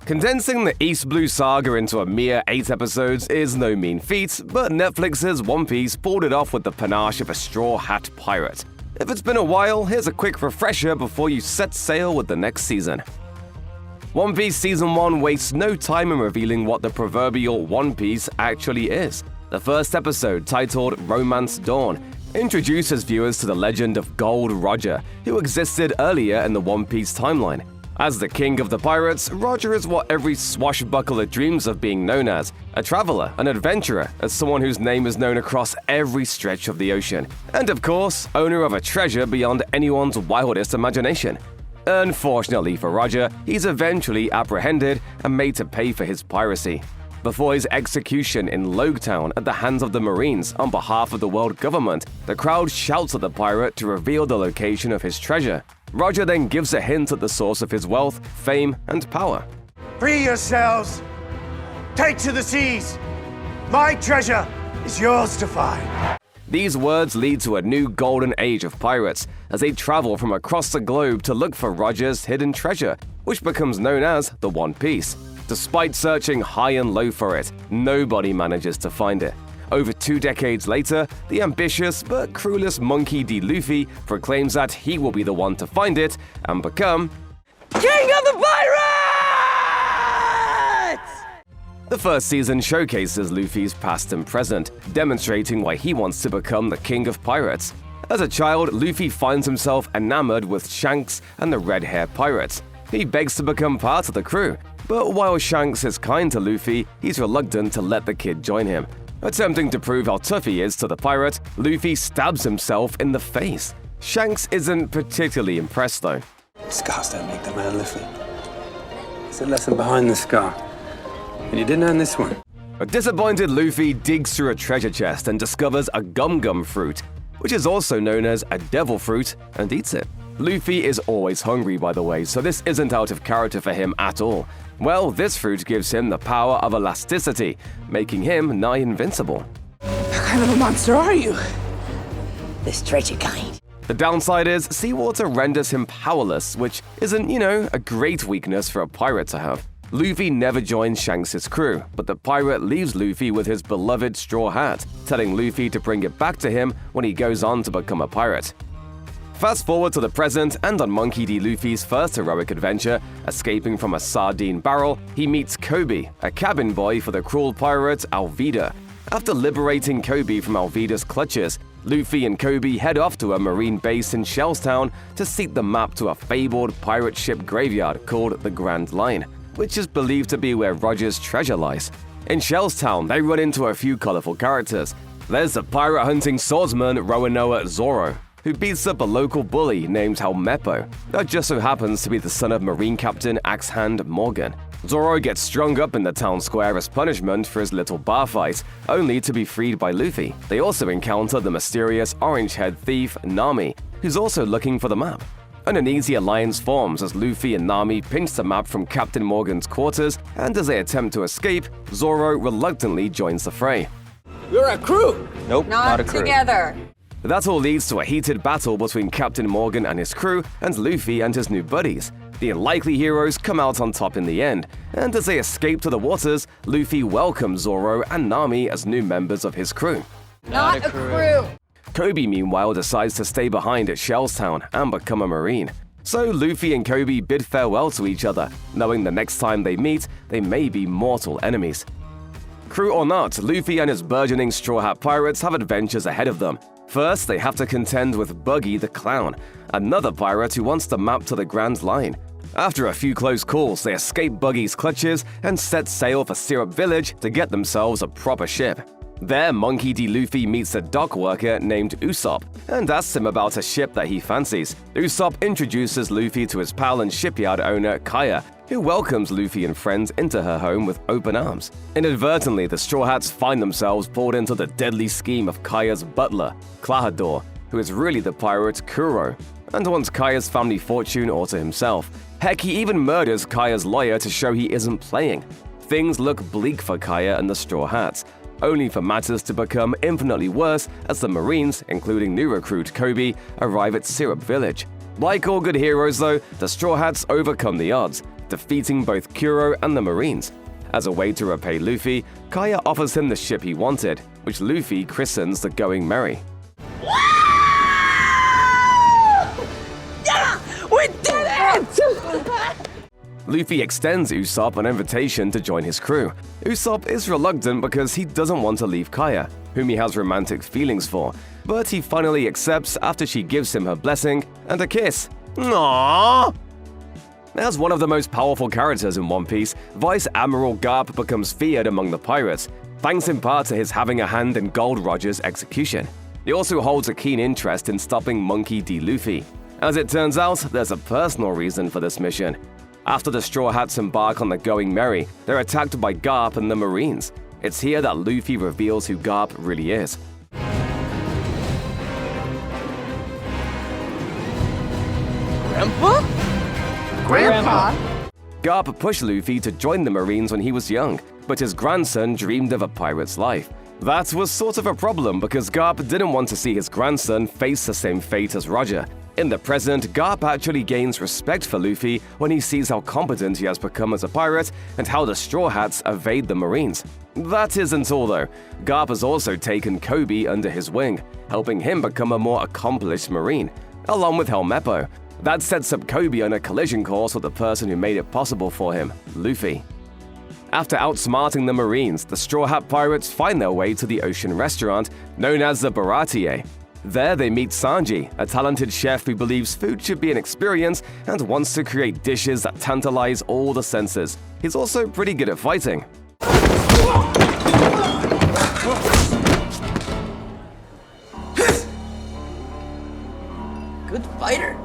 Condensing the East Blue Saga into a mere 8 episodes is no mean feat, but Netflix's One Piece pulled it off with the panache of a Straw Hat pirate. If it's been a while, here's a quick refresher before you set sail with the next season. One Piece Season 1 wastes no time in revealing what the proverbial One Piece actually is. The first episode, titled Romance Dawn, introduces viewers to the legend of Gold Roger, who existed earlier in the One Piece timeline. As the king of the pirates, Roger is what every swashbuckler dreams of being known as: a traveler, an adventurer, as someone whose name is known across every stretch of the ocean, and of course, owner of a treasure beyond anyone's wildest imagination. Unfortunately for Roger, he's eventually apprehended and made to pay for his piracy. Before his execution in Logetown at the hands of the Marines on behalf of the world government, the crowd shouts at the pirate to reveal the location of his treasure. Roger then gives a hint at the source of his wealth, fame, and power. Free yourselves! Take to the seas! My treasure is yours to find! These words lead to a new golden age of pirates, as they travel from across the globe to look for Roger's hidden treasure, which becomes known as the One Piece. Despite searching high and low for it, nobody manages to find it. Over 2 decades later, the ambitious but crewless Monkey D. Luffy proclaims that he will be the one to find it and become King of the Pirates! The first season showcases Luffy's past and present, demonstrating why he wants to become the King of Pirates. As a child, Luffy finds himself enamored with Shanks and the red-haired pirates. He begs to become part of the crew, but while Shanks is kind to Luffy, he's reluctant to let the kid join him. Attempting to prove how tough he is to the pirate, Luffy stabs himself in the face. Shanks isn't particularly impressed though. Scars don't make the man, Luffy. There's a lesson behind the scar, and you didn't earn this one. A disappointed Luffy digs through a treasure chest and discovers a gum-gum fruit, which is also known as a devil fruit, and eats it. Luffy is always hungry, by the way, so this isn't out of character for him at all. Well, this fruit gives him the power of elasticity, making him nigh invincible. What kind of a monster are you? This treasure kind. The downside is, seawater renders him powerless, which isn't, a great weakness for a pirate to have. Luffy never joins Shanks' crew, but the pirate leaves Luffy with his beloved straw hat, telling Luffy to bring it back to him when he goes on to become a pirate. Fast forward to the present, and on Monkey D. Luffy's first heroic adventure, escaping from a sardine barrel, he meets Koby, a cabin boy for the cruel pirate Alvida. After liberating Koby from Alvida's clutches, Luffy and Koby head off to a marine base in Shellstown to seek the map to a fabled pirate ship graveyard called the Grand Line, which is believed to be where Roger's treasure lies. In Shellstown, they run into a few colorful characters. There's the pirate-hunting swordsman Rowanoa Zoro, who beats up a local bully named Helmeppo, that just so happens to be the son of Marine Captain Axehand Morgan. Zoro gets strung up in the town square as punishment for his little bar fight, only to be freed by Luffy. They also encounter the mysterious orange-haired thief Nami, who's also looking for the map. An uneasy alliance forms as Luffy and Nami pinch the map from Captain Morgan's quarters, and as they attempt to escape, Zoro reluctantly joins the fray. You're a crew! Nope, not a crew. Together. That all leads to a heated battle between Captain Morgan and his crew and Luffy and his new buddies. The unlikely heroes come out on top in the end, and as they escape to the waters, Luffy welcomes Zoro and Nami as new members of his crew. Not a crew. Koby, meanwhile, decides to stay behind at Shellstown and become a Marine. So Luffy and Koby bid farewell to each other, knowing the next time they meet, they may be mortal enemies. Crew or not, Luffy and his burgeoning Straw Hat Pirates have adventures ahead of them. First, they have to contend with Buggy the Clown, another pirate who wants the map to the Grand Line. After a few close calls, they escape Buggy's clutches and set sail for Syrup Village to get themselves a proper ship. There, Monkey D. Luffy meets a dock worker named Usopp and asks him about a ship that he fancies. Usopp introduces Luffy to his pal and shipyard owner, Kaya, who welcomes Luffy and friends into her home with open arms. Inadvertently, the Straw Hats find themselves pulled into the deadly scheme of Kaya's butler, Klahadore, who is really the pirate Kuro, and wants Kaya's family fortune all to himself. Heck, he even murders Kaya's lawyer to show he isn't playing. Things look bleak for Kaya and the Straw Hats, only for matters to become infinitely worse as the Marines, including new recruit Koby, arrive at Syrup Village. Like all good heroes though, the Straw Hats overcome the odds. defeating both Kuro and the Marines. As a way to repay Luffy, Kaya offers him the ship he wanted, which Luffy christens the Going Merry. Yeah! We did it! Luffy extends Usopp an invitation to join his crew. Usopp is reluctant because he doesn't want to leave Kaya, whom he has romantic feelings for, but he finally accepts after she gives him her blessing and a kiss. Aww! As one of the most powerful characters in One Piece, Vice Admiral Garp becomes feared among the pirates, thanks in part to his having a hand in Gold Roger's execution. He also holds a keen interest in stopping Monkey D. Luffy. As it turns out, there's a personal reason for this mission. After the Straw Hats embark on the Going Merry, they're attacked by Garp and the Marines. It's here that Luffy reveals who Garp really is. Grandpa? Garp pushed Luffy to join the Marines when he was young, but his grandson dreamed of a pirate's life. That was sort of a problem because Garp didn't want to see his grandson face the same fate as Roger. In the present, Garp actually gains respect for Luffy when he sees how competent he has become as a pirate and how the Straw Hats evade the Marines. That isn't all though. Garp has also taken Kobe under his wing, helping him become a more accomplished Marine, along with Helmeppo. That sets up Kobe on a collision course with the person who made it possible for him, Luffy. After outsmarting the Marines, the Straw Hat Pirates find their way to the ocean restaurant known as the Baratie. There they meet Sanji, a talented chef who believes food should be an experience and wants to create dishes that tantalize all the senses. He's also pretty good at fighting. Good fighter.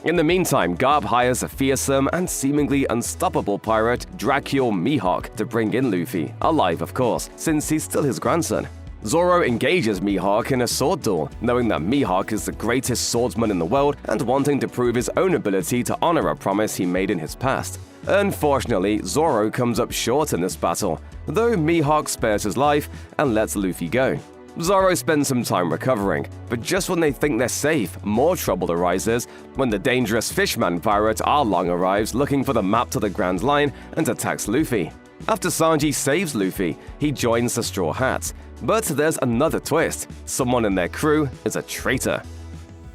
In the meantime, Garp hires a fearsome and seemingly unstoppable pirate, Dracule Mihawk, to bring in Luffy, alive of course, since he's still his grandson. Zoro engages Mihawk in a sword duel, knowing that Mihawk is the greatest swordsman in the world and wanting to prove his own ability to honor a promise he made in his past. Unfortunately, Zoro comes up short in this battle, though Mihawk spares his life and lets Luffy go. Zoro spends some time recovering, but just when they think they're safe, more trouble arises when the dangerous fishman pirate Arlong arrives looking for the map to the Grand Line and attacks Luffy. After Sanji saves Luffy, he joins the Straw Hats. But there's another twist. Someone in their crew is a traitor.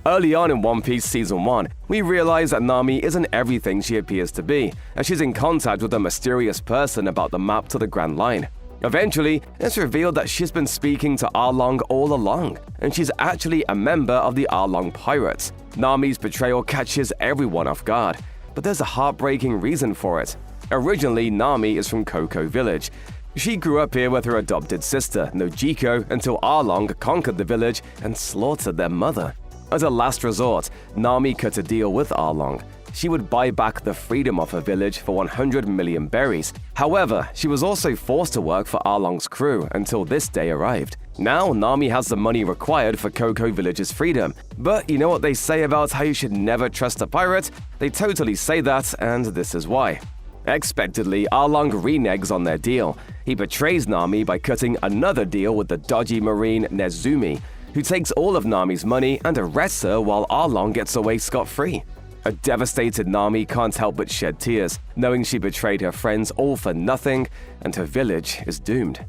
Early on in One Piece Season 1, we realize that Nami isn't everything she appears to be, and she's in contact with a mysterious person about the map to the Grand Line. Eventually, it's revealed that she's been speaking to Arlong all along, and she's actually a member of the Arlong Pirates. Nami's betrayal catches everyone off guard, but there's a heartbreaking reason for it. Originally, Nami is from Coco Village. She grew up here with her adopted sister, Nojiko, until Arlong conquered the village and slaughtered their mother. As a last resort, Nami cut a deal with Arlong. She would buy back the freedom of her village for 100 million berries. However, she was also forced to work for Arlong's crew until this day arrived. Now, Nami has the money required for Coco Village's freedom. But you know what they say about how you should never trust a pirate? They totally say that, and this is why. Expectedly, Arlong reneges on their deal. He betrays Nami by cutting another deal with the dodgy marine Nezumi, who takes all of Nami's money and arrests her while Arlong gets away scot-free. A devastated Nami can't help but shed tears, knowing she betrayed her friends all for nothing and her village is doomed.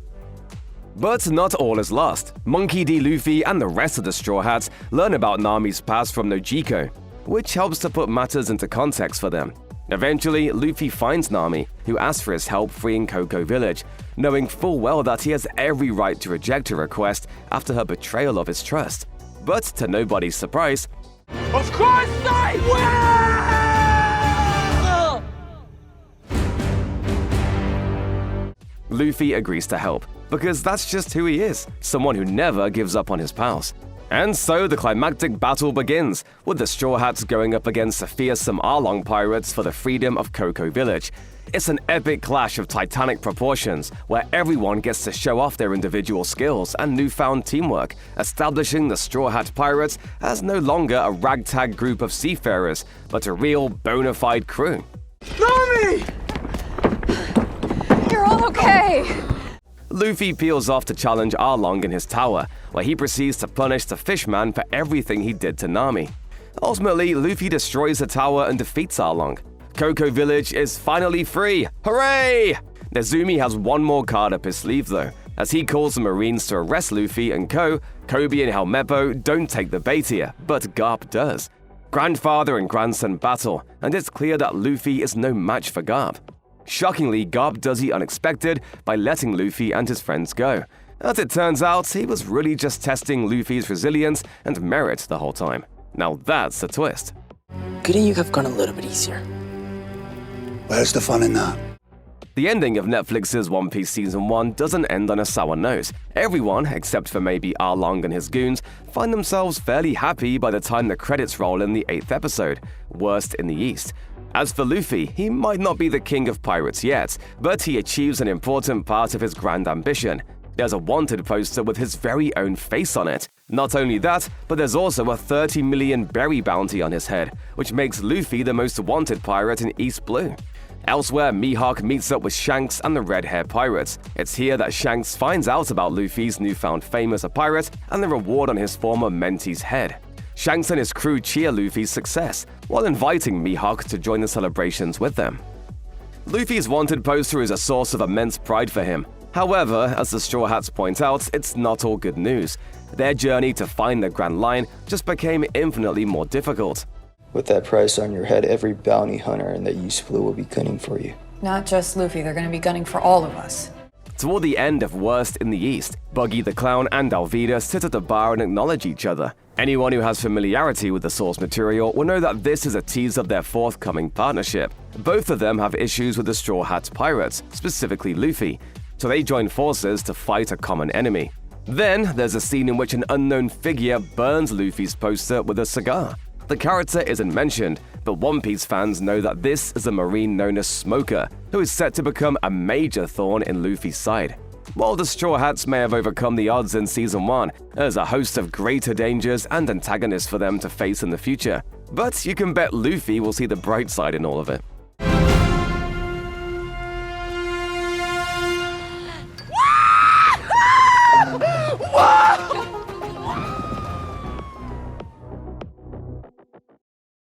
But not all is lost. Monkey D. Luffy and the rest of the Straw Hats learn about Nami's past from Nojiko, which helps to put matters into context for them. Eventually, Luffy finds Nami, who asks for his help freeing Coco Village, knowing full well that he has every right to reject her request after her betrayal of his trust. But to nobody's surprise, Of course I will! Luffy agrees to help, because that's just who he is, someone who never gives up on his pals. And so the climactic battle begins, with the Straw Hats going up against the fearsome Arlong pirates for the freedom of Coco Village. It's an epic clash of titanic proportions, where everyone gets to show off their individual skills and newfound teamwork, establishing the Straw Hat Pirates as no longer a ragtag group of seafarers, but a real bona fide crew. Nami! You're all okay. Luffy peels off to challenge Arlong in his tower, where he proceeds to punish the fishman for everything he did to Nami. Ultimately, Luffy destroys the tower and defeats Arlong. Coco Village is finally free! Hooray! Nezumi has one more card up his sleeve though. As he calls the Marines to arrest Luffy and co, Kobe and Helmeppo don't take the bait here, but Garp does. Grandfather and grandson battle, and it's clear that Luffy is no match for Garp. Shockingly, Garp does the unexpected by letting Luffy and his friends go. As it turns out, he was really just testing Luffy's resilience and merit the whole time. Now that's a twist. Couldn't you have gone a little bit easier? Where's the fun in that? The ending of Netflix's One Piece Season 1 doesn't end on a sour note. Everyone, except for maybe Arlong and his goons, find themselves fairly happy by the time the credits roll in the 8th episode, Worst in the East. As for Luffy, he might not be the king of pirates yet, but he achieves an important part of his grand ambition. There's a wanted poster with his very own face on it. Not only that, but there's also a 30 million berry bounty on his head, which makes Luffy the most wanted pirate in East Blue. Elsewhere, Mihawk meets up with Shanks and the Red Hair Pirates. It's here that Shanks finds out about Luffy's newfound fame as a pirate and the reward on his former mentee's head. Shanks and his crew cheer Luffy's success, while inviting Mihawk to join the celebrations with them. Luffy's wanted poster is a source of immense pride for him. However, as the Straw Hats point out, it's not all good news. Their journey to find the Grand Line just became infinitely more difficult. With that price on your head, every bounty hunter in the East Blue will be gunning for you. Not just Luffy, they're going to be gunning for all of us. Toward the end of Worst in the East, Buggy the Clown and Alvida sit at the bar and acknowledge each other. Anyone who has familiarity with the source material will know that this is a tease of their forthcoming partnership. Both of them have issues with the Straw Hats pirates, specifically Luffy, so they join forces to fight a common enemy. Then, there's a scene in which an unknown figure burns Luffy's poster with a cigar. The character isn't mentioned, but One Piece fans know that this is a Marine known as Smoker, who is set to become a major thorn in Luffy's side. While the Straw Hats may have overcome the odds in Season 1, there's a host of greater dangers and antagonists for them to face in the future. But you can bet Luffy will see the bright side in all of it.